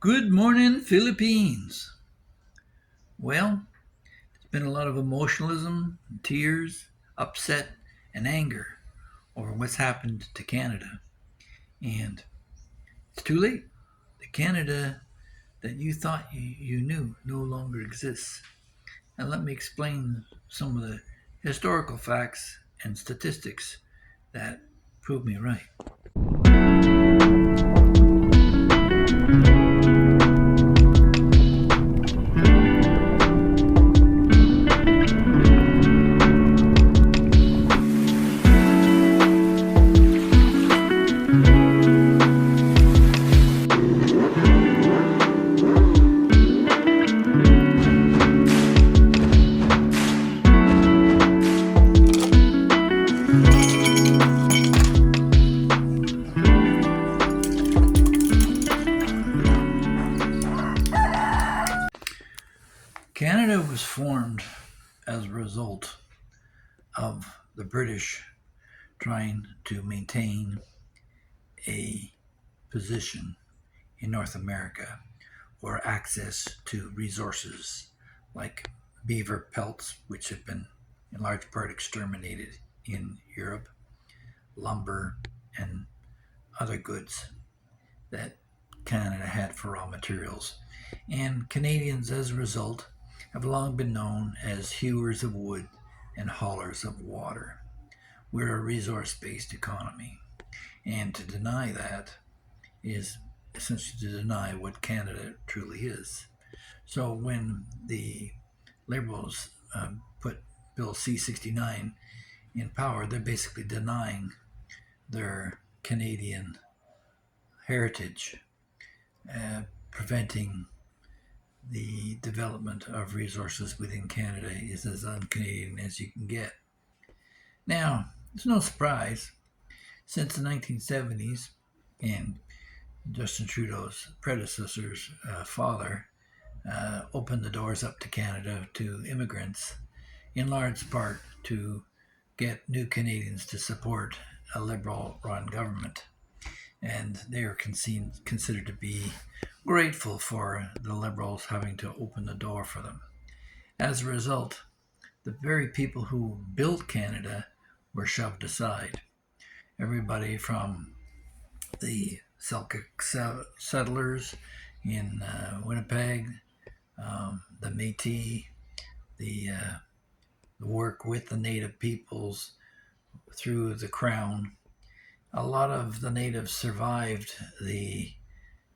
Good morning, Philippines. Well, there's been a lot of emotionalism, tears, upset, and anger over what's happened to Canada. And it's too late. The Canada that you thought you knew no longer exists. And let me explain some of the historical facts and statistics that prove me right. Canada was formed as a result of the British trying to maintain a position in North America for access to resources like beaver pelts, which have been in large part exterminated in Europe, lumber, and other goods that Canada had for raw materials. And Canadians, as a result, have long been known as hewers of wood and haulers of water. We're a resource based economy. And to deny that is essentially to deny what Canada truly is. So when the Liberals put Bill C-69 in power, they're basically denying their Canadian heritage, preventing the development of resources within Canada is as un-Canadian as you can get. Now, it's no surprise, since the 1970s and Justin Trudeau's predecessor's father opened the doors up to Canada to immigrants, in large part to get new Canadians to support a Liberal-run government. And they are considered to be grateful for the Liberals having to open the door for them. As a result, the very people who built Canada were shoved aside. Everybody from the Selkirk settlers in Winnipeg, the Métis, the work with the native peoples through the Crown. A lot of the natives survived the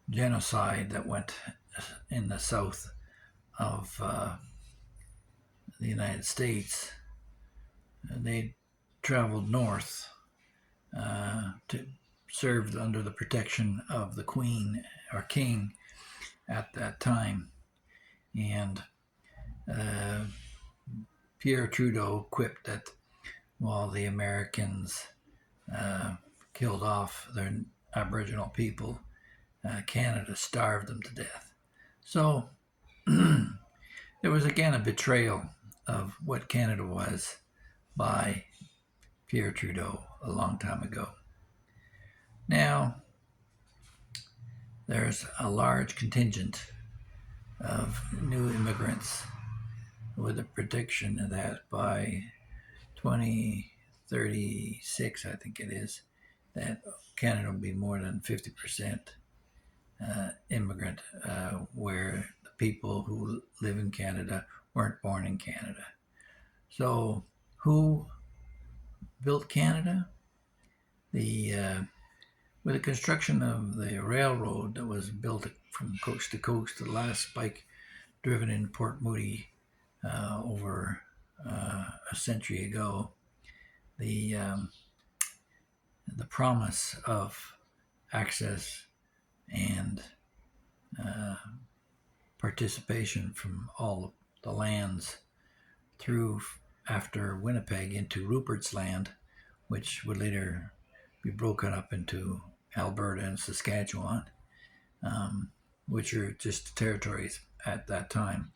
genocide that went in the south of the United States. They traveled north to serve under the protection of the Queen or King at that time. And Pierre Trudeau quipped that while the Americans killed off their Aboriginal people, Canada starved them to death. So there was again a betrayal of what Canada was by Pierre Trudeau a long time ago. Now, there's a large contingent of new immigrants with a prediction that by 2036, I think it is, that Canada will be more than 50% immigrant, where the people who live in Canada weren't born in Canada. So who built Canada? With the construction of the railroad that was built from coast to coast, the last spike driven in Port Moody over a century ago, the promise of access and participation from all the lands through after Winnipeg into Rupert's Land, which would later be broken up into Alberta and Saskatchewan, which are just territories at that time,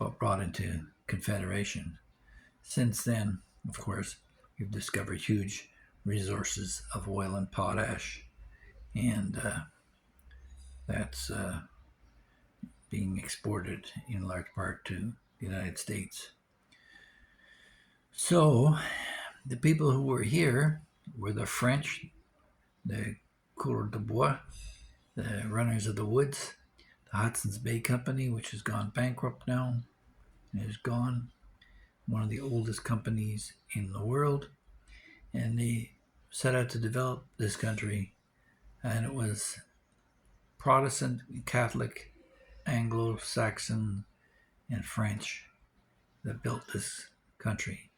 but brought into Confederation. Since then, of course, we've discovered huge resources of oil and potash, and that's being exported in large part to the United States. So the people who were here were the French, the coureurs de bois, the runners of the woods, the Hudson's Bay Company, which has gone bankrupt now, is gone, one of the oldest companies in the world, and they set out to develop this country, and it was Protestant, Catholic, Anglo-Saxon, and French that built this country,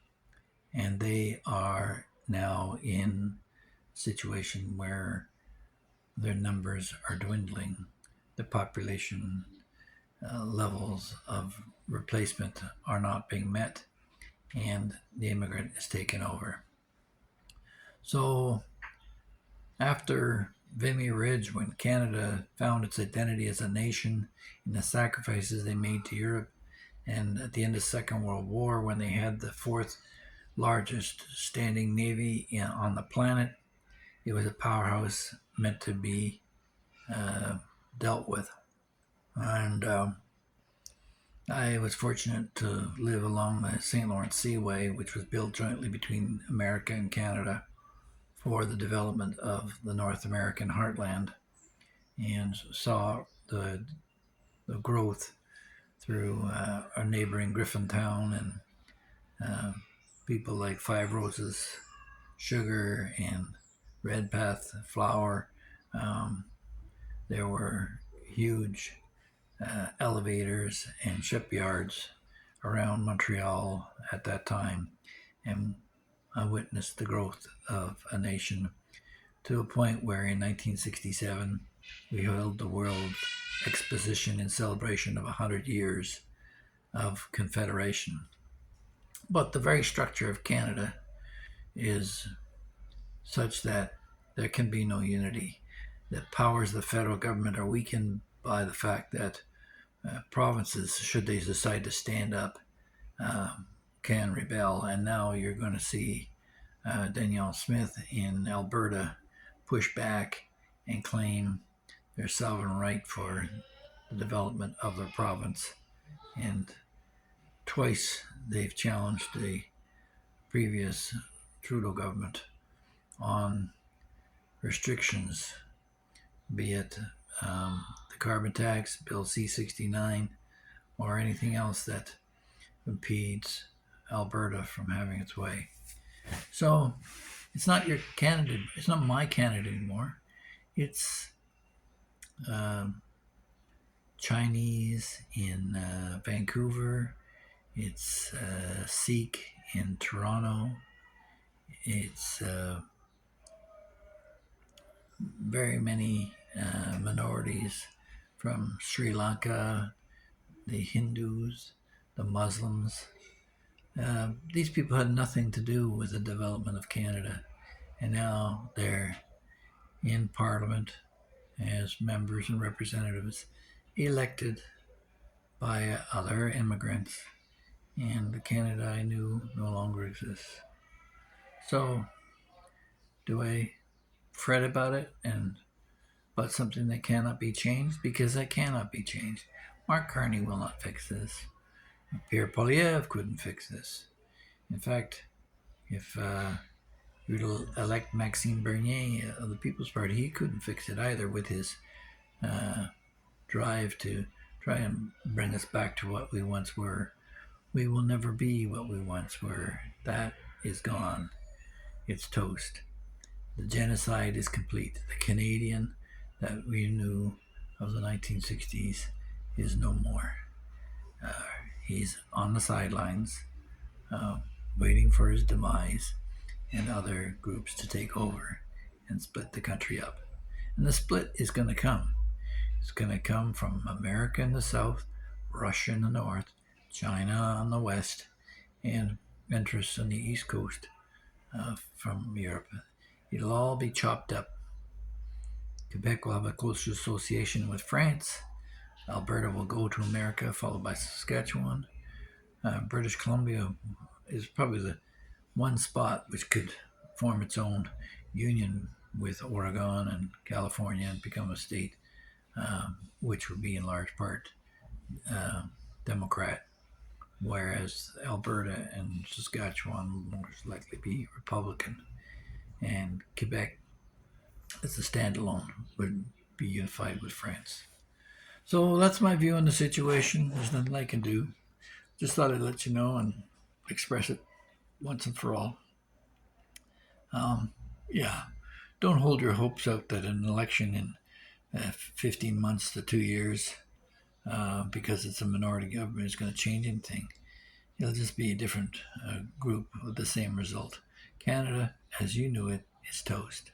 and they are now in a situation where their numbers are dwindling. The population levels of replacement are not being met, and the immigrant is taken over. So after Vimy Ridge, when Canada found its identity as a nation in the sacrifices they made to Europe, and at the end of the Second World War, when they had the fourth largest standing navy on the planet, it was a powerhouse meant to be dealt with. And I was fortunate to live along the St. Lawrence Seaway, which was built jointly between America and Canada for the development of the North American heartland, and saw the growth through our neighboring Griffintown and people like Five Roses Sugar and Redpath Flour. There were huge elevators and shipyards around Montreal at that time, and I witnessed the growth of a nation to a point where in 1967 we held the World Exposition in celebration of 100 years of Confederation. But the very structure of Canada is such that there can be no unity. The powers of the federal government are weakened by the fact that provinces, should they decide to stand up, can rebel. And now you're going to see Danielle Smith in Alberta push back and claim their sovereign right for the development of their province. And twice they've challenged the previous Trudeau government on restrictions, be it the carbon tax, Bill C-69, or anything else that impedes Alberta from having its way. So it's not your Canada, it's not my Canada anymore. It's Chinese in Vancouver. It's Sikh in Toronto. It's very many minorities from Sri Lanka, the Hindus, the Muslims. These people had nothing to do with the development of Canada, and now they're in Parliament as members and representatives elected by other immigrants, and the Canada I knew no longer exists. So, do I fret about it and about something that cannot be changed? Because that cannot be changed. Mark Carney will not fix this. Pierre Poilievre couldn't fix this. In fact, if you elect Maxime Bernier of the People's Party, he couldn't fix it either with his drive to try and bring us back to what we once were. We will never be what we once were. That is gone. It's toast. The genocide is complete. The Canadian that we knew of the 1960s is no more. He's on the sidelines, waiting for his demise and other groups to take over and split the country up. And the split is going to come. It's going to come from America in the south, Russia in the north, China on the west, and interests on the east coast from Europe. It'll all be chopped up. Quebec will have a closer association with France. Alberta will go to America, followed by Saskatchewan. British Columbia is probably the one spot which could form its own union with Oregon and California and become a state, which would be in large part uh, Democrat, whereas Alberta and Saskatchewan will most likely be Republican, and Quebec, as a standalone, would be unified with France. So that's my view on the situation. There's nothing I can do. Just thought I'd let you know and express it once and for all. Yeah, don't hold your hopes out that an election in 15 months to 2 years, because it's a minority government, is going to change anything. It'll just be a different group with the same result. Canada, as you knew it, is toast.